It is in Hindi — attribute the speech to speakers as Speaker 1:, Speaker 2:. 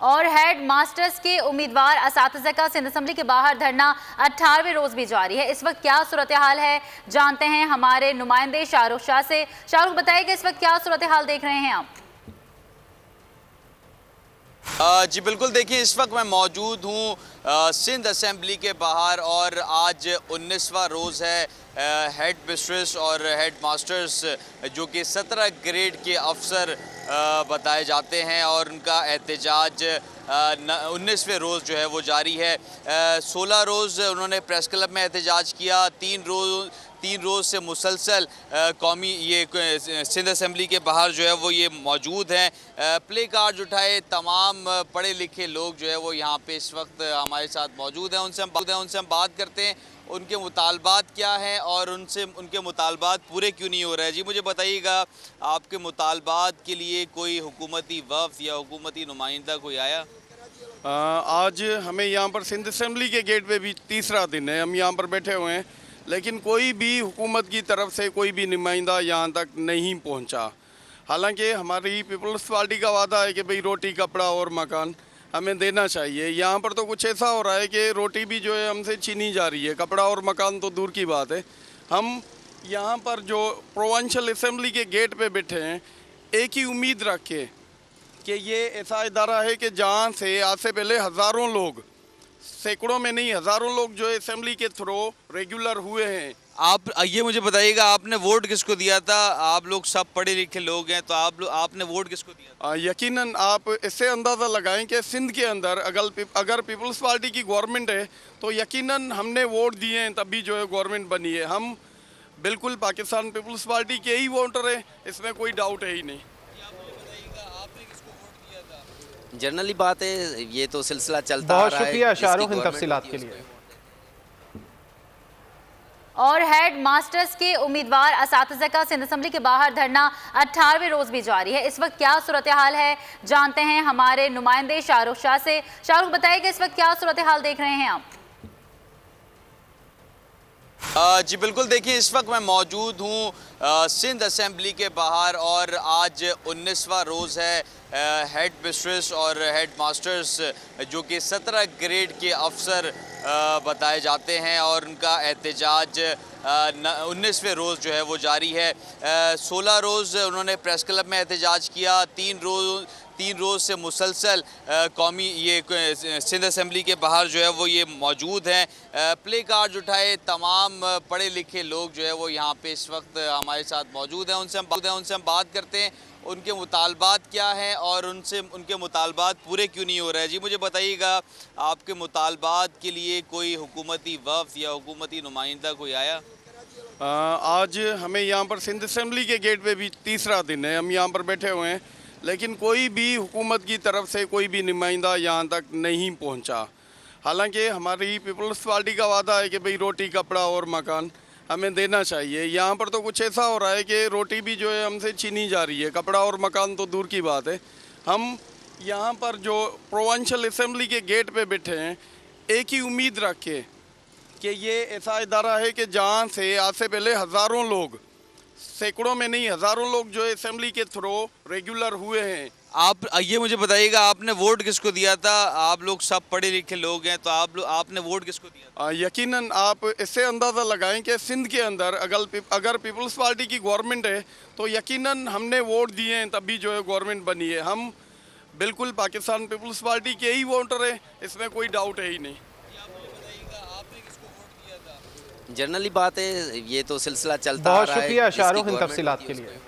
Speaker 1: और हेड मास्टर्स के उम्मीदवार असातिज़ा का सिंध असेंबली के बाहर धरना 18वें रोज भी जारी है। इस वक्त क्या सूरत हाल है जानते हैं हमारे नुमाइंदे शाहरुख शाह से। शाहरुख, बताइए कि इस वक्त क्या सूरत हाल देख रहे हैं आप?
Speaker 2: जी बिल्कुल, देखिए इस वक्त मैं मौजूद हूँ सिंध असेंबली के बाहर और आज 19वां रोज़ है हेड मिस्ट्रेस और हेड मास्टर्स जो कि 17 ग्रेड के अफसर बताए जाते हैं और उनका एहतजाज 19वें रोज़ जो है वो जारी है। 16 रोज़ उन्होंने प्रेस क्लब में एहतजाज किया। 3 रोज़ से मुसलसल कौमी ये सिंध असेंबली के बाहर जो है वो ये मौजूद हैं। प्ले कार्ड उठाए तमाम पढ़े लिखे लोग जो है वो यहाँ पे इस वक्त हमारे साथ मौजूद हैं। उनसे हम बात करते हैं उनके मुतालबात क्या हैं और उनके मुतालबात पूरे क्यों नहीं हो रहे हैं। जी मुझे बताइएगा, आपके मुतालबात के लिए कोई हुकूमती वफ़द या हुकूमती नुमाइंदा कोई आया?
Speaker 3: आज हमें यहाँ पर सिंध असेंबली के गेट पे भी तीसरा दिन है, हम यहाँ पर बैठे हुए हैं, लेकिन कोई भी हुकूमत की तरफ से कोई भी नुमाइंदा यहाँ तक नहीं पहुँचा। हालांकि हमारी पीपल्स पार्टी का वादा है कि भाई रोटी, कपड़ा और मकान हमें देना चाहिए। यहाँ पर तो कुछ ऐसा हो रहा है कि रोटी भी जो है हमसे छीनी जा रही है, कपड़ा और मकान तो दूर की बात है। हम यहाँ पर जो प्रोविंशियल असेंबली के गेट पे बैठे हैं, एक ही उम्मीद रख के कि ये ऐसा इदारा है कि जहाँ से आज से पहले हज़ारों लोग, सैकड़ों में नहीं हज़ारों लोग जो असेंबली के थ्रू रेगुलर हुए हैं।
Speaker 2: आप ये मुझे बताइएगा, आपने वोट किसको दिया था? आप लोग सब पढ़े लिखे लोग हैं, तो आपने वोट किसको दिया था?
Speaker 3: यकीनन आप इससे अंदाज़ा लगाएं कि सिंध के अंदर अगर पीपल्स पार्टी की गवर्नमेंट है तो यकीनन हमने वोट दिए हैं, तभी जो है गवर्नमेंट बनी है। हम बिल्कुल पाकिस्तान पीपल्स पार्टी के ही वोटर हैं, इसमें कोई डाउट है ही नहीं।
Speaker 4: जनरली बात है, ये तो सिलसिला चलता आ
Speaker 5: बहुत
Speaker 4: रहा है।
Speaker 5: शुक्रिया शाहरुख इन तफसीलात के लिए।
Speaker 1: और हेड मास्टर्स के उम्मीदवार असातिज़ा का सिंध असेंबली के बाहर धरना 18वें रोज भी जारी है। इस वक्त क्या सूरत हाल है जानते हैं हमारे नुमाइंदे शाहरुख शाह से। शाहरुख, बताइए कि इस वक्त क्या सूरत हाल देख रहे हैं आप?
Speaker 2: जी बिल्कुल, देखिए इस वक्त मैं मौजूद हूँ सिंध असेंबली के बाहर और आज 19वां रोज़ है हेड मिस्ट्रेस और हेड मास्टर्स जो कि 17 ग्रेड के अफसर बताए जाते हैं और उनका एहतजाज 19वें रोज़ जो है वो जारी है। 16 रोज़ उन्होंने प्रेस क्लब में एहतजाज किया। 3 रोज़ से मुसलसल कौमी ये सिंध असेंबली के बाहर जो है वो ये मौजूद हैं। प्ले कार्ड उठाए तमाम पढ़े लिखे लोग जो है वो यहाँ पे इस वक्त हमारे साथ मौजूद हैं। उनसे हम बात करते हैं उनके मुतालबात क्या हैं और उनके मुतालबात पूरे क्यों नहीं हो रहे हैं। जी मुझे बताइएगा, आपके मुतालबात के लिए कोई हुकूमती वफ़द या हुकूमती नुमाइंदा कोई आया?
Speaker 3: आज हमें यहाँ पर सिंध असेंबली के गेट पे भी तीसरा दिन है, हम यहाँ पर बैठे हुए हैं, लेकिन कोई भी हुकूमत की तरफ से कोई भी नुमाइंदा यहाँ तक नहीं पहुँचा। हालांकि हमारी पीपल्स पार्टी का वादा है कि भाई रोटी, कपड़ा और मकान हमें देना चाहिए। यहाँ पर तो कुछ ऐसा हो रहा है कि रोटी भी जो है हमसे छीनी जा रही है, कपड़ा और मकान तो दूर की बात है। हम यहाँ पर जो प्रोविंशियल असेंबली के गेट पे बैठे हैं, एक ही उम्मीद रख के कि ये ऐसा इदारा है कि जहाँ से आज से पहले हज़ारों लोग, सैकड़ों में नहीं हज़ारों लोग जो असेंबली के थ्रू रेगुलर हुए हैं।
Speaker 2: आप ये मुझे बताइएगा, आपने वोट किसको दिया था? आप लोग सब पढ़े लिखे लोग हैं, तो आपने वोट किसको दिया था?
Speaker 3: यकीनन आप इससे अंदाज़ा लगाएं कि सिंध के अंदर अगर पीपल्स पार्टी की गवर्नमेंट है तो यकीनन हमने वोट दिए हैं, तभी जो है गवर्नमेंट बनी है। हम बिल्कुल पाकिस्तान पीपल्स पार्टी के ही वोटर हैं, इसमें कोई डाउट है ही नहीं।
Speaker 4: जनरली बात है, ये तो सिलसिला चलता आ रहा है।
Speaker 5: बहुत शुक्रिया शाहरुख इन तफसीलात के लिए।